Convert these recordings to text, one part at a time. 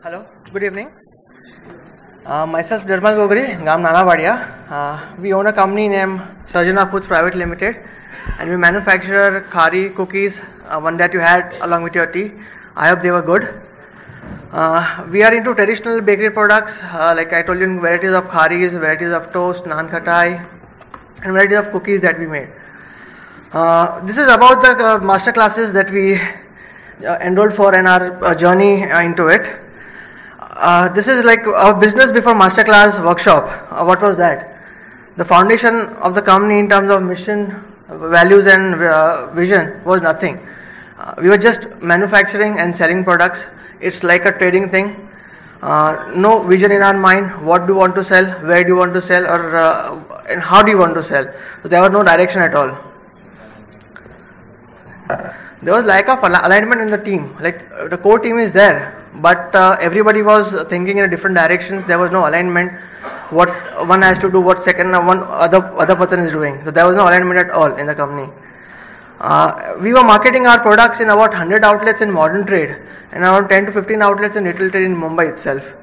Hello, good evening. Myself Nirmal Gogri, Gam Nanavadia. We own a company named Sarjena Foods Pvt Ltd. And we manufacture Khari cookies, one that you had along with your tea. I hope they were good. We are into traditional bakery products, like I told you, varieties of Kharis, varieties of toast, naan khatai, and varieties of cookies that we made. This is about the master classes that we enrolled for and our journey into it. This is like our business before masterclass workshop. What was that? The foundation of the company in terms of mission, values and vision was nothing. We were just manufacturing and selling products. It's like a trading thing. No vision in our mind. What do you want to sell? Where do you want to sell? Or and how do you want to sell? So there was no direction at all. There was lack of alignment in the team. Like the core team is there, but everybody was thinking in different directions. There was no alignment. What one has to do, what second one other person is doing. So there was no alignment at all in the company. We were marketing our products in about 100 outlets in modern trade and around 10 to 15 outlets in retail trade in Mumbai itself.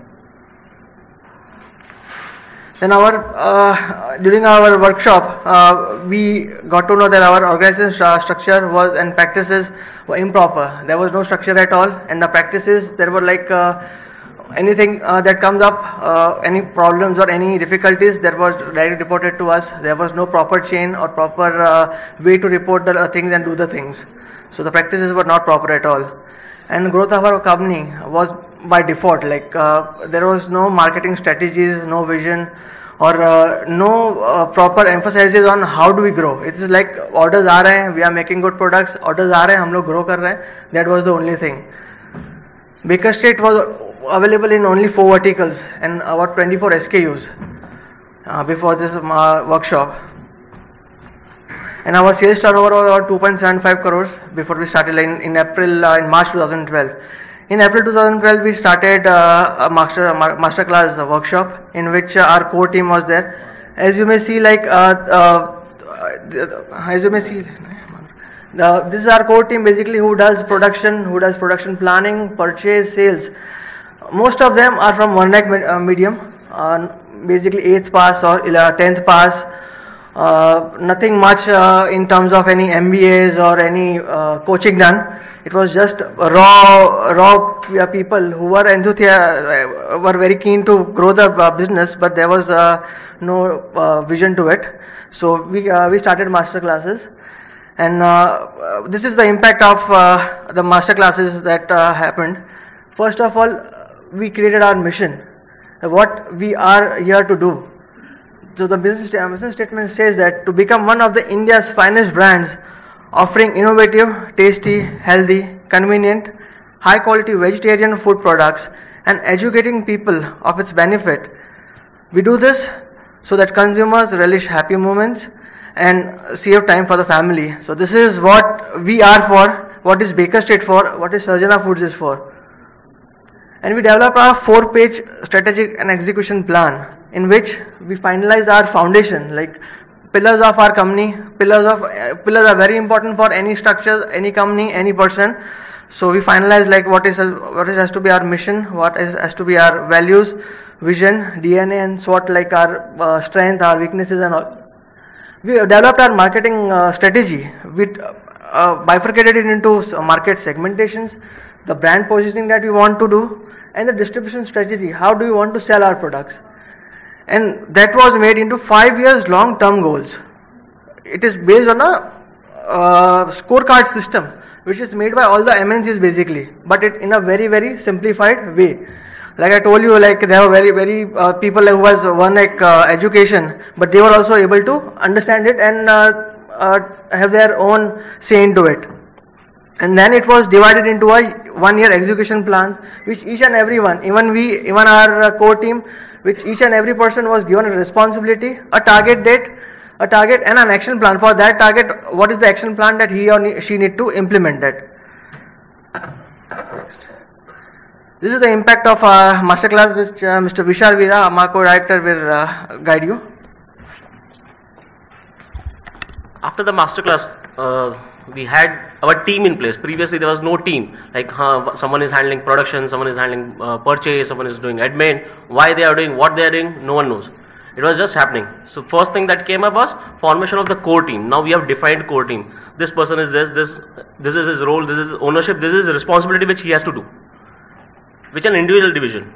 Then during our workshop, we got to know that our organization structure was and practices were improper. There was no structure at all, and the practices, there were like anything that comes up, any problems or any difficulties, that was directly reported to us. There was no proper chain or proper way to report the things and do the things. So the practices were not proper at all. And growth of our company was by default, like there was no marketing strategies, no vision, or no proper emphasis on how do we grow. It is like orders aa rahe hain, we are making good products, orders aa rahe hain, hum log grow kar rahe hain. That was the only thing. Baker Street was available in only 4 verticals and about 24 SKUs before this workshop. And our sales turnover was about 2.75 crores before we started in March 2012. In April 2012, we started a masterclass workshop in which our core team was there. As you may see, like this is our core team basically who does production planning, purchase, sales. Most of them are from 1 lakh medium, basically 8th pass or 10th pass. Nothing much in terms of any MBAs or any coaching done. It was just raw people who were enthusiastic, were very keen to grow the business, but there was no vision to it. So we started master classes, and this is the impact of the master classes that happened. First of all, we created our mission, what we are here to do. So the business statement says that to become one of the India's finest brands, offering innovative, tasty, healthy, convenient, high quality vegetarian food products and educating people of its benefit. We do this so that consumers relish happy moments and save time for the family. So this is what we are for, what is Baker Street for, what is Sarjena Foods is for. And we developed our 4-page strategic and execution plan, in which we finalized our foundation, like pillars of our company. Pillars are very important for any structure, any company, any person. So we finalized like what has to be our mission, has to be our values, vision, DNA, and SWOT, like our strength, our weaknesses, and all. We developed our marketing strategy. We bifurcated it into market segmentations, the brand positioning that we want to do, and the distribution strategy. How do we want to sell our products? And that was made into 5 years long-term goals. It is based on a scorecard system, which is made by all the MNCs basically, but it in a very, very simplified way. Like I told you, like there were very people who was one like education, but they were also able to understand it and have their own say into it. And then it was divided into a 1-year execution plan, which each and every one, even our core team, which each and every person was given a responsibility, a target date, and an action plan. For that target, what is the action plan that he or she need to implement it. This is the impact of masterclass, which Mr. Vishaal Vira Mr Director will guide you. After the masterclass, we had our team in place. Previously there was no team, like someone is handling production, someone is handling purchase, someone is doing admin. Why they are doing what they are doing, no one knows. It was just happening. So first thing that came up was formation of the core team. Now we have defined core team. This person is this is his role, this is ownership, this is responsibility which he has to do, which an individual division.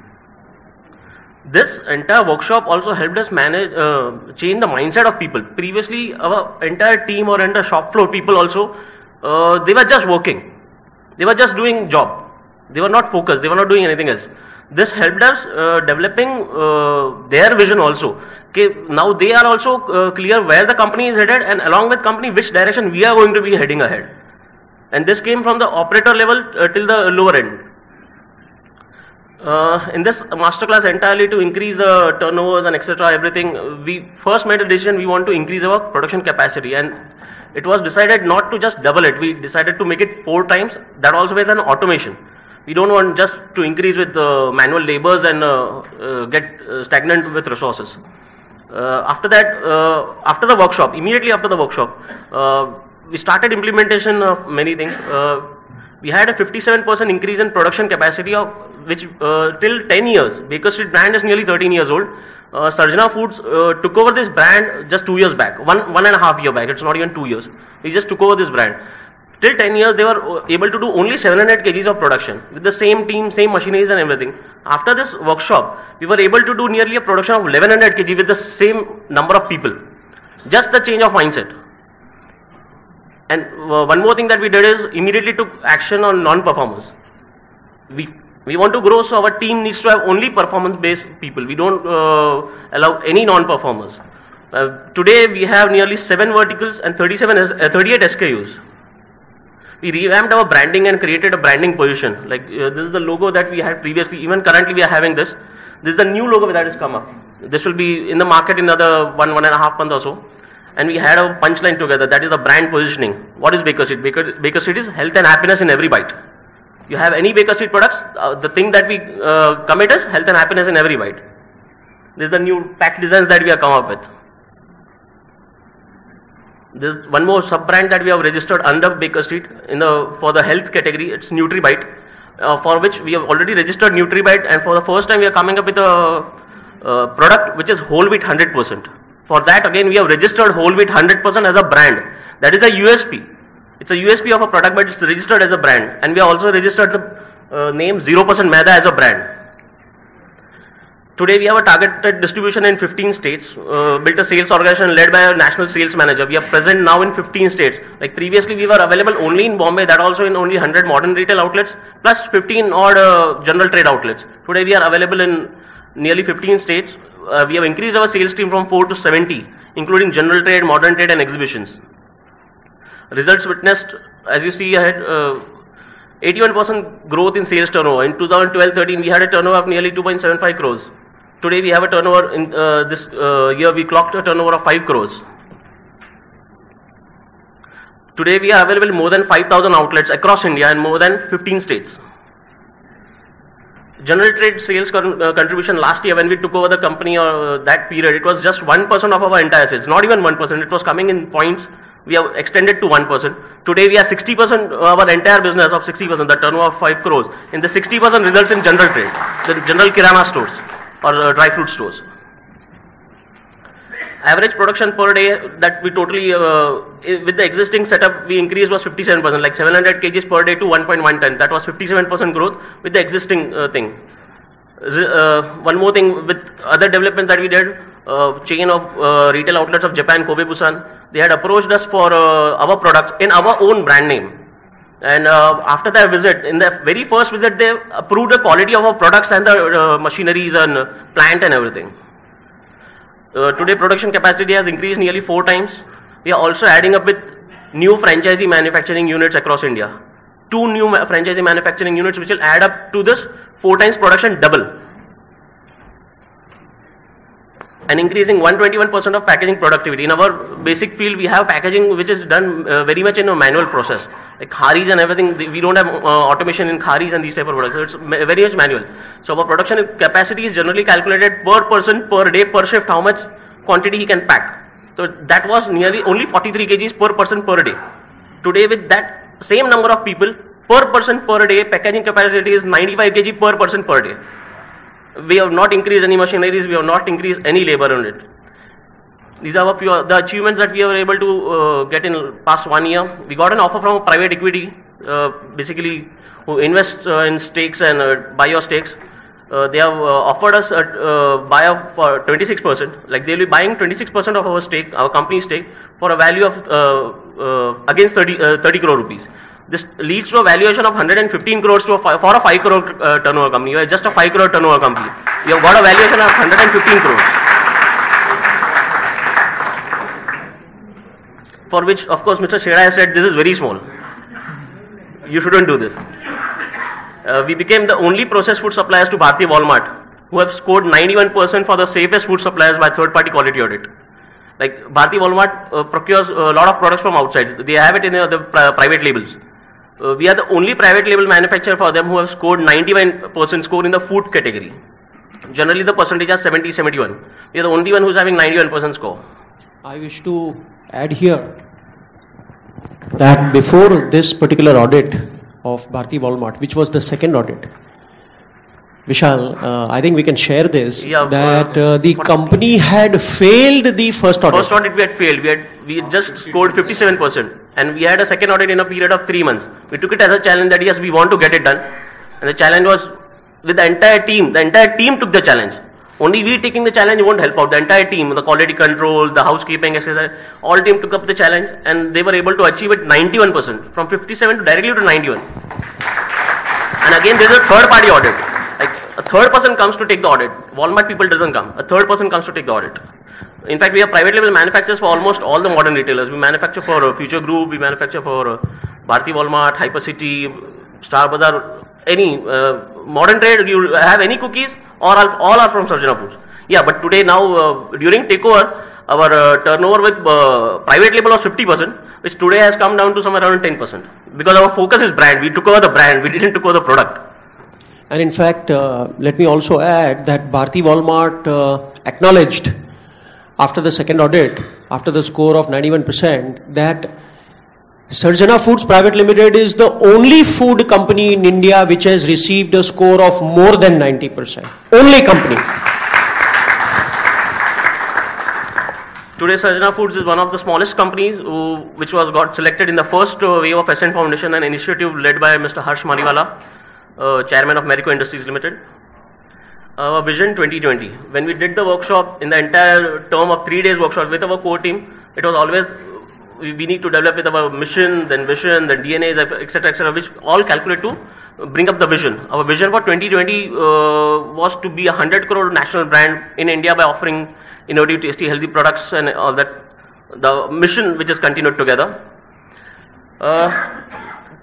This entire workshop also helped us manage, change the mindset of people. Previously, our entire team or entire shop floor people also, they were just working. They were just doing job. They were not focused. They were not doing anything else. This helped us developing their vision also. Okay, now they are also clear where the company is headed, and along with company, which direction we are going to be heading ahead. And this came from the operator level till the lower end. In this masterclass entirely to increase turnovers and etc. everything, we first made a decision we want to increase our production capacity, and it was decided not to just double it. We decided to make it 4 times, that also with an automation. We don't want just to increase with manual labors and get stagnant with resources. After that, after the workshop, immediately after the workshop, we started implementation of many things. We had a 57% increase in production capacity of which till 10 years. Baker Street brand is nearly 13 years old. Sarjena Foods took over this brand just 2 years back, one and a half year back. It's not even 2 years. We just took over this brand. Till 10 years, they were able to do only 700 kgs of production with the same team, same machineries and everything. After this workshop, we were able to do nearly a production of 1100 kg with the same number of people. Just the change of mindset. And one more thing that we did is immediately took action on non-performers. We want to grow, so our team needs to have only performance-based people. We don't allow any non-performers. Today we have nearly 7 verticals and 38 SKUs. We revamped our branding and created a branding position. Like this is the logo that we had previously. Even currently we are having this. This is the new logo that has come up. This will be in the market in another one and a half month or so. And we had a punchline together. That is the brand positioning. What is Baker Street? Baker Street is health and happiness in every bite. You have any Baker Street products, the thing that we commit is health and happiness in every bite. This is the new pack designs that we have come up with. There's one more sub-brand that we have registered under Baker Street for the health category. It's NutriBite, for which we have already registered NutriBite, and for the first time we are coming up with a product which is whole wheat 100%. For that again we have registered whole wheat 100% as a brand. That is a USP. It's a USP of a product, but it's registered as a brand, and we have also registered the name 0% Maida as a brand. Today we have a targeted distribution in 15 states, built a sales organization led by a national sales manager. We are present now in 15 states. Like previously we were available only in Bombay, that also in only 100 modern retail outlets, plus 15 odd general trade outlets. Today we are available in nearly 15 states. We have increased our sales team from 4 to 70, including general trade, modern trade and exhibitions. Results witnessed, as you see ahead, 81% growth in sales turnover. In 2012-13 we had a turnover of nearly 2.75 crores. Today we have a turnover in this year we clocked a turnover of 5 crores. Today we are available in more than 5,000 outlets across India and more than 15 states. General trade sales contribution last year when we took over the company that period, it was just 1% of our entire sales, not even 1%, it was coming in points. We have extended to 1%. Today we are 60% of our entire business of 60%, the turnover of 5 crores. In the 60% results in general trade, the general kirana stores or dry fruit stores. Average production per day that we totally, with the existing setup, we increased was 57%, like 700 kgs per day to 1.1 ton. That was 57% growth with the existing thing. One more thing with other developments that we did, chain of retail outlets of Japan, Kobe, Busan, they had approached us for our products in our own brand name. And after their visit, in their very first visit, they approved the quality of our products and the machineries and plant and everything. Today production capacity has increased nearly 4 times. We are also adding up with new franchisee manufacturing units across India. 2 new franchisee manufacturing units which will add up to this 4 times production double. And increasing 121% of packaging productivity. In our basic field, we have packaging which is done very much in a manual process. Like Kharis and everything, we don't have automation in Kharis and these type of products. So it's very much manual. So our production capacity is generally calculated per person, per day, per shift, how much quantity he can pack. So that was nearly only 43 kgs per person per day. Today with that same number of people, per person per day, packaging capacity is 95 kg per person per day. We have not increased any machineries, we have not increased any labor on it. These are a few of the achievements that we were able to get in past 1 year. We got an offer from a private equity, basically who invest in stakes and buy your stakes. They have offered us a buyout for 26%. Like they'll be buying 26% of our stake, our company stake, for a value of against 30 crore rupees. This leads to a valuation of 115 crores for a 5 crore turnover company. You are just a 5 crore turnover company. You have got a valuation of 115 crores. For which, of course, Mr. Sheda has said this is very small. You shouldn't do this. We became the only processed food suppliers to Bharti Walmart, who have scored 91% for the safest food suppliers by third-party quality audit. Like Bharti Walmart procures a lot of products from outside. They have it in the private labels. We are the only private label manufacturer for them who have scored 91% score in the food category. Generally, the percentage is 70, 71. We are the only one who's having 91% score. I wish to add here that before this particular audit of Bharti Walmart, which was the second audit, Vishal, I think we can share this, that the company had failed the first audit. First audit we had failed. We had just scored 57%, and we had a second audit in a period of 3 months. We took it as a challenge that yes, we want to get it done, and the challenge was with the entire team. The entire team took the challenge. Only we taking the challenge won't help out. The entire team, the quality control, the housekeeping, etc., all team took up the challenge, and they were able to achieve it 91%, from 57 to directly to 91. And again, there is a third party audit. Like a third person comes to take the audit. Walmart people doesn't come. A third person comes to take the audit. In fact, we have private label manufacturers for almost all the modern retailers. We manufacture for Future Group, we manufacture for Bharti Walmart, Hypercity, Star Bazaar, any modern trade. You have any cookies, or all are from Sarjena Foods. Yeah, but today now during takeover, our turnover with private label was 50%, which today has come down to somewhere around 10%. Because our focus is brand. We took over the brand. We didn't took over the product. And in fact, let me also add that Bharti Walmart acknowledged after the second audit, after the score of 91%, that Sarjena Foods Pvt Ltd is the only food company in India which has received a score of more than 90%. Only company. Today, Sarjena Foods is one of the smallest companies which got selected in the first wave of Ascent Foundation, an initiative led by Mr. Harsh Mariwala, Chairman of Marico Industries Limited. Vision 2020. When we did the workshop, in the entire term of 3 days workshop with our core team, it was always we need to develop with our mission, then vision, then DNAs, etc., which all calculate to bring up the vision. Our vision for 2020 was to be a 100 crore national brand in India by offering innovative, tasty, healthy products and all that. The mission which is continued together.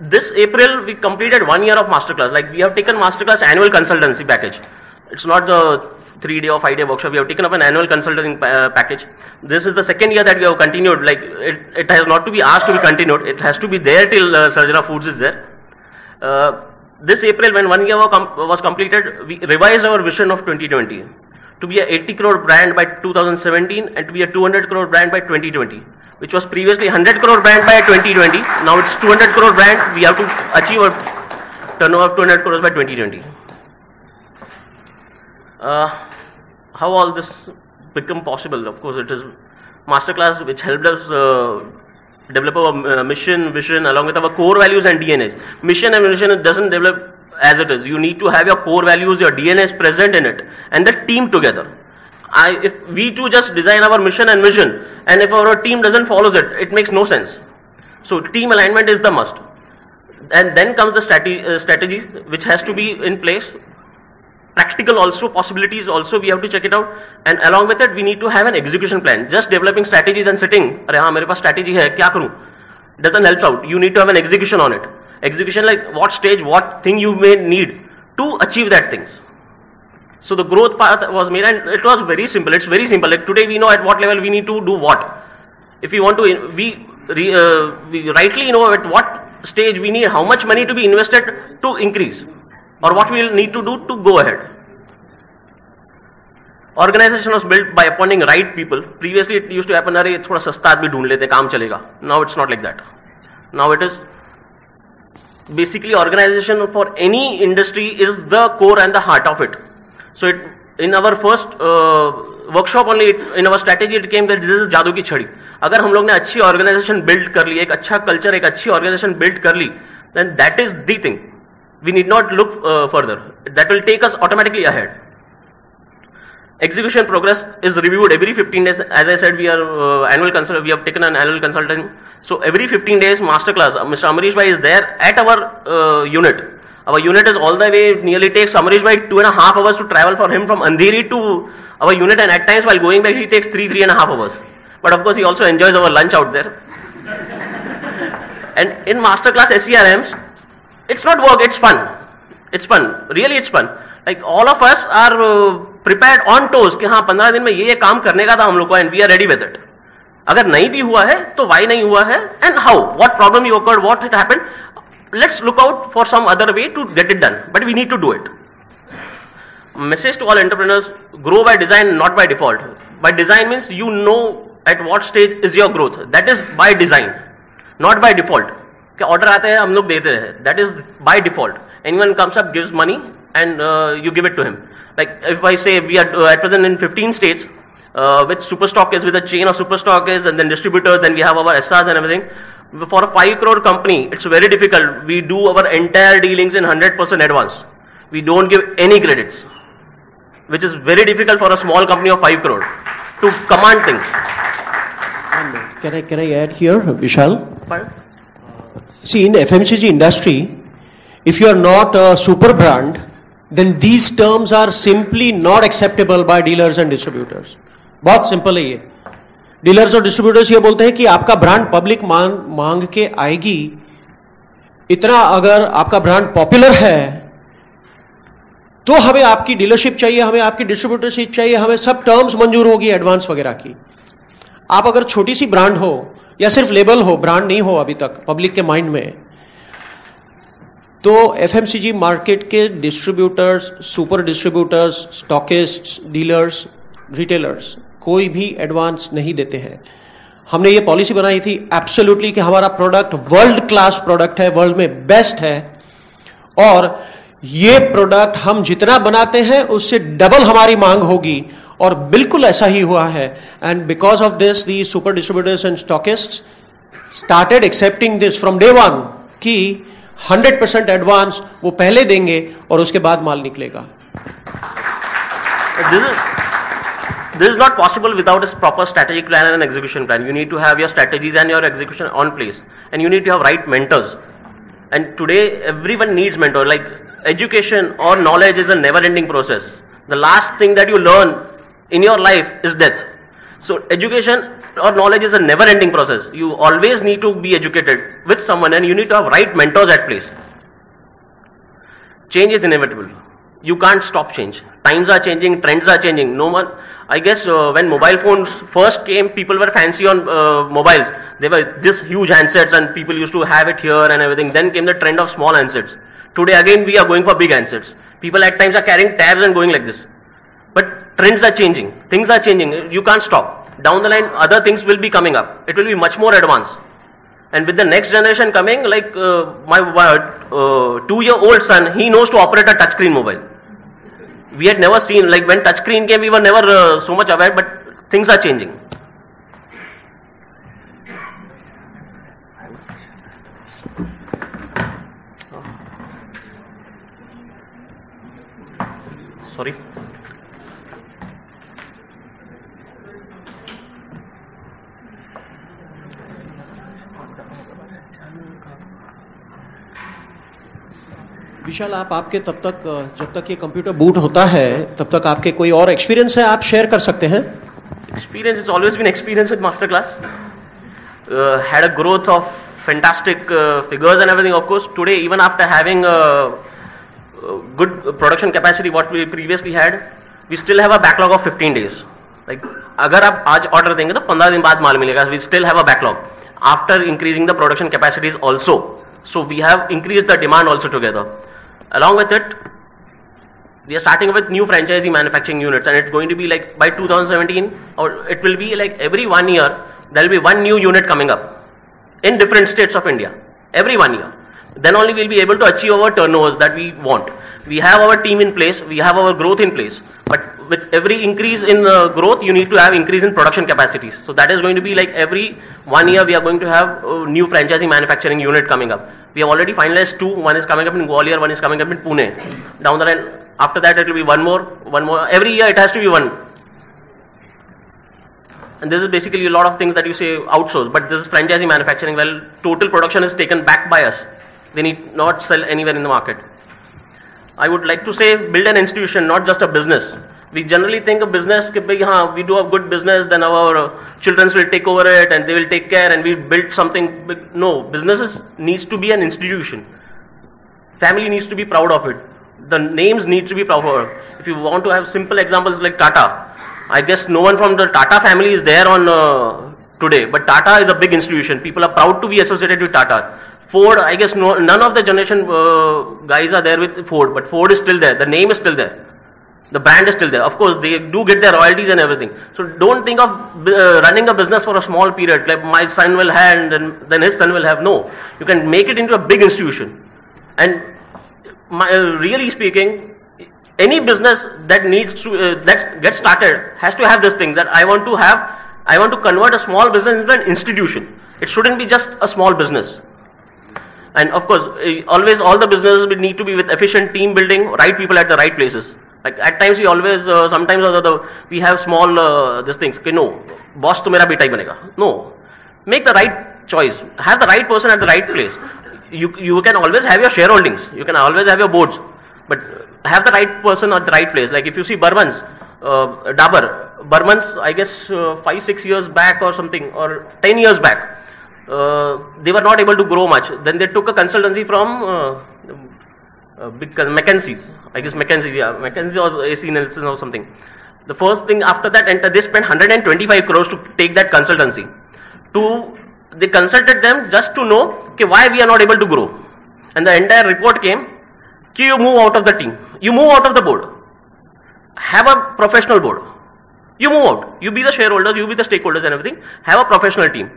This April we completed 1 year of MasterClass. Like we have taken MasterClass annual consultancy package. It's not the 3-day or 5-day workshop. We have taken up an annual consulting package. This is the second year that we have continued. Like it has not to be asked to be continued. It has to be there till Sarjena Foods is there. This April, when 1 year was completed, we revised our vision of 2020 to be a 80 crore brand by 2017 and to be a 200 crore brand by 2020, which was previously 100 crore brand by 2020. Now it's 200 crore brand. We have to achieve a turnover of 200 crores by 2020. How all this become possible? Of course, it is MasterClass which helped us develop our mission, vision, along with our core values and DNAs. Mission and vision doesn't develop as it is. You need to have your core values, your DNAs present in it, and the team together. If we two just design our mission and vision, and if our team doesn't follow it, it makes no sense. So team alignment is the must. And then comes the strategies which has to be in place. Practical also, possibilities also, we have to check it out, and along with it we need to have an execution plan. Just developing strategies and sitting, अरे हाँ मेरे पास strategy है, क्या करूँ? Doesn't help out. You need to have an execution on it. Execution, like what stage, what thing you may need to achieve that things. So the growth path was made, and it was very simple. It's very simple. Like today we know at what level we need to do what. If we want to, we rightly know at what stage we need how much money to be invested to increase, or what we will need to do to go ahead. Organization was built by appointing right people. Previously it used to happen, अरे थोड़ा सस्ता आदमी ढूंढ लेते काम चलेगा. Now it's not like that. Now it is basically organization for any industry is the core and the heart of it. So in our first workshop only, in our strategy it came that this is जादू की छड़ी. अगर हम लोग ने अच्छी organization build कर ली, एक अच्छा culture, एक अच्छी organization build कर ली, then that is the thing. We need not look further. That will take us automatically ahead. Execution progress is reviewed every 15 days. As I said, we are we have taken an annual consultant. So every 15 days, masterclass. Mr. Amarish Bhai is there at our unit. Our unit is all the way, nearly takes Amarish Bhai 2.5 hours to travel for him from Andheri to our unit, and at times while going back he takes 3.5 hours. But of course he also enjoys our lunch out there. And in masterclass SCRMs, it's not work, it's fun. It's fun. Really it's fun. Like all of us are prepared on toes कि हाँ 15 दिन में ये काम करने का था हम लोग को, and we are ready with it. अगर नहीं भी हुआ है तो why नहीं हुआ है, and how, what problem you occurred, what had happened. Let's look out for some other way to get it done, but we need to do it. Message to all entrepreneurs: grow by design, not by default. By design means you know at what stage is your growth. That is by design, not by default. कि order आते हैं हम लोग देते हैं. That is by default. Anyone comes up, gives money, and you give it to him. Like if I say we are at present in 15 states, with superstockists, with a chain of superstockists, and then distributors, then we have our SRs and everything. For a 5 crore company, it's very difficult. We do our entire dealings in 100% advance. We don't give any credits, which is very difficult for a small company of 5 crore to command things. Can I add here, Vishaal? Pardon? See, in FMCG industry, if you are not a super brand, then these terms are simply not acceptable by dealers and distributors. बहुत simple है ये. Dealers और distributors ये बोलते हैं कि आपका brand public मांग के आएगी. इतना अगर आपका ब्रांड पॉपुलर है तो हमें आपकी डीलरशिप चाहिए, हमें आपकी डिस्ट्रीब्यूटरशिप चाहिए, हमें सब टर्म्स मंजूर होगी एडवांस वगैरह की. आप अगर छोटी सी ब्रांड हो या सिर्फ लेबल हो, ब्रांड नहीं हो अभी तक पब्लिक के माइंड में, तो एफएमसीजी मार्केट के distributors, super distributors, stockists, dealers, retailers कोई भी एडवांस नहीं देते हैं. हमने ये पॉलिसी बनाई थी एब्सोल्युटली कि हमारा प्रोडक्ट वर्ल्ड क्लास प्रोडक्ट है, वर्ल्ड में बेस्ट है, और ये प्रोडक्ट हम जितना बनाते हैं उससे डबल हमारी मांग होगी, और बिल्कुल ऐसा ही हुआ है. And because of this the super distributors and stockists started accepting this from day one कि 100% एडवांस वो पहले देंगे और उसके बाद माल निकलेगा. This is not possible without a proper strategic plan and an execution plan. You need to have your strategies and your execution on place, and you need to have right mentors. And today everyone needs mentor. Like education or knowledge is a never-ending process. The last thing that you learn in your life is death. So education or knowledge is a never-ending process. You always need to be educated with someone, and you need to have right mentors at place. Change is inevitable. You can't stop change. Times are changing, trends are changing. No one, I guess when mobile phones first came, people were fancy on mobiles. They were this huge handsets and people used to have it here and everything. Then came the trend of small handsets. Today again we are going for big handsets. People at times are carrying tabs and going like this. But trends are changing. Things are changing. You can't stop. Down the line other things will be coming up. It will be much more advanced. And with the next generation coming, like my 2-year-old son, he knows to operate a touchscreen mobile. We had never seen, like when touchscreen came, we were never so much aware, but things are changing. Sorry. विशाल, आप आपके तब तक जब तक ये computer boot होता है तब तक आपके कोई और एक्सपीरियंस है आप शेयर कर सकते हैं? Experience, it's always been experience with MasterClass. Had a growth of fantastic figures and everything. Of course, today even after having good production capacity what we previously had, we still have a backlog of 15 days. Like अगर आप आज order देंगे तो 15 दिन बाद माल मिलेगा. We still have a backlog after increasing the production capacities also. So we have increased the demand also together. Along with it, we are starting with new franchisee manufacturing units, and it's going to be like by 2017, or it will be like every 1 year there will be one new unit coming up in different states of India. Every 1 year, Then only we'll be able to achieve our turnovers that we want. We have our team in place, we have our growth in place, but with every increase in growth, you need to have increase in production capacities. So that is going to be like every 1 year we are going to have a new franchising manufacturing unit coming up. We have already finalized 2. One is coming up in Gwalior, one is coming up in Pune. Down the line, after that it will be one more. Every year it has to be one. And this is basically a lot of things that you say outsource, but this is franchising manufacturing. Well, total production is taken back by us. They need not sell anywhere in the market. I would like to say build an institution, not just a business. We generally think of business, we do a good business, then our children will take over it and they will take care and we build something big. No, businesses needs to be an institution. Family needs to be proud of it. The names need to be proud of it. If you want to have simple examples like Tata, I guess no one from the Tata family is there on today, but Tata is a big institution. People are proud to be associated with Tata. Ford, I guess none of the generation guys are there with Ford, but Ford is still there. The name is still there. The brand is still there. Of course, they do get their royalties and everything. So don't think of running a business for a small period. Like my son will have and then his son will have. No, you can make it into a big institution. And really speaking, any business that needs to that gets started has to have this thing that I want to convert a small business into an institution. It shouldn't be just a small business. And of course, always all the businesses will need to be with efficient team building, right people at the right places. Like at times we always, sometimes we have small these things. Okay, no, boss to mera beta hi banega. No, make the right choice. Have the right person at the right place. You can always have your shareholdings. You can always have your boards, but have the right person at the right place. Like if you see Burman's, Burman's, I guess 5-6 years back or something, or 10 years back. They were not able to grow much. Then they took a consultancy from big McKinsey's. I guess McKinsey, yeah, McKinsey or AC Nielsen or something. The first thing after that, they spent 125 crores to take that consultancy. They consulted them just to know okay, why we are not able to grow. And the entire report came, okay, you move out of the team. You move out of the board. Have a professional board. You move out. You be the shareholders, you be the stakeholders and everything. Have a professional team.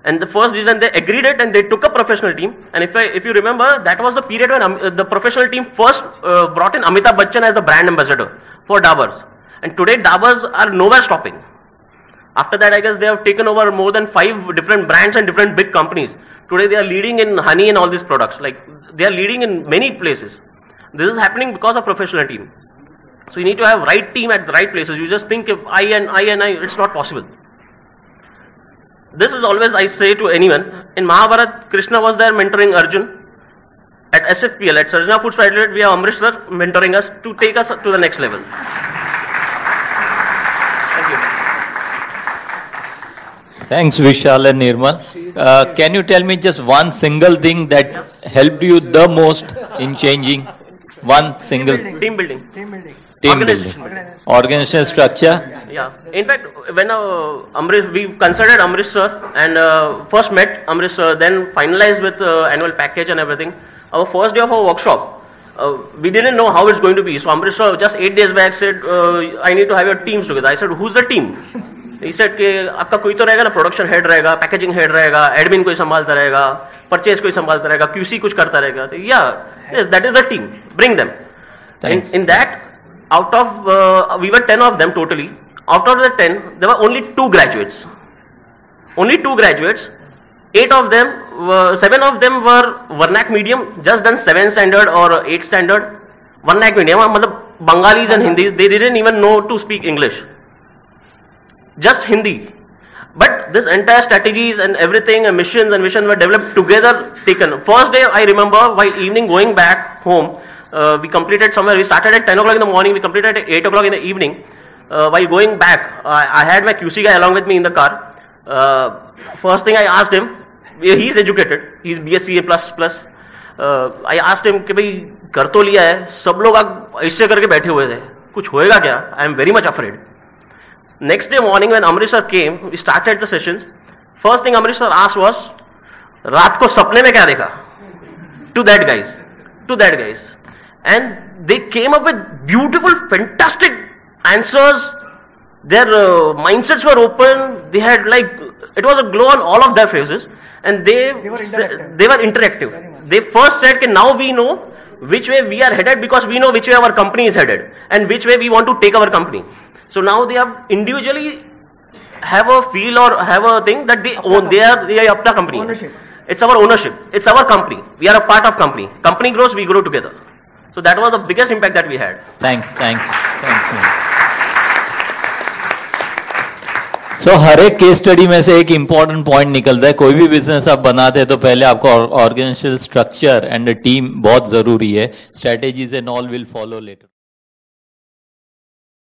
And the first reason they agreed it and they took a professional team. And if you remember, that was the period when the professional team first brought in Amitabh Bachchan as the brand ambassador for Daburs. And today Daburs are nowhere stopping. After that, I guess they have taken over more than 5 different brands and different big companies. Today they are leading in honey and all these products. Like they are leading in many places. This is happening because of professional team. So you need to have right team at the right places. You just think if I, it's not possible. This is always I say to anyone. In Mahabharat, Krishna was there mentoring Arjun. At SFPL, at Sarjena Foods Pvt Ltd, we have Amrish sir mentoring us to take us to the next level. Thank you. Thanks Vishaal and Nirmal. Can you tell me just one single thing that helped you the most in changing? One single team building. Organizational structure. Yeah. In fact, when we considered Amrish sir and first met Amrish sir, then finalized with annual package and everything. Our first day of our workshop, we didn't know how it's going to be. So Amrish sir just 8 days back said, I need to have your teams together. I said, who's the team? He said कि आपका कोई तो रहेगा ना, production head रहेगा, packaging head रहेगा, admin कोई संभालता रहेगा, परचेज कोई संभालता रहेगा, क्यूसी कुछ करता रहेगा. तो yes, that is the team. Bring them. In that, out of we were 10 of them totally. Out of the 10, there were only 2 graduates. Only 2 graduates. 7 of them were Varnak medium, just done 7th standard or 8th standard. Varnak medium, मतलब Bengalis and Hindis, they didn't even know to speak English. Just Hindi. But this entire strategies and everything and missions and vision were developed together, taken. First day I remember while evening going back home, we completed somewhere, we started at 10 o'clock in the morning, we completed at 8 o'clock in the evening. While going back, I had my QC guy along with me in the car. First thing I asked him, he's educated, he's BSc plus. I asked him कि भाई कर तो लिया है, सब लोग ऐसे करके बैठे हुए थे, कुछ होएगा क्या? I am very much afraid. Next day morning when Amrish sir came, we started the sessions. First thing Amrish sir asked was, रात को सपने में क्या देखा? To that guys. And they came up with beautiful, fantastic answers. Their mindsets were open. They had like It was a glow on all of their faces, and they were interactive. They first said, "Okay, now we know which way we are headed because we know which way our company is headed and which way we want to take our company." So now they have individually have a feel or have a thing that they own. They are apna company. Ownership. It's our ownership. It's our company. We are a part of company. Company grows, we grow together. So that was the biggest impact that we had. Thanks. So हर एक case study में से एक important point निकलता है. कोई भी business आप बनाते हैं तो पहले आपको ऑर्गेनाइजेशनल स्ट्रक्चर एंड टीम बहुत जरूरी है. Strategies and all will follow letter.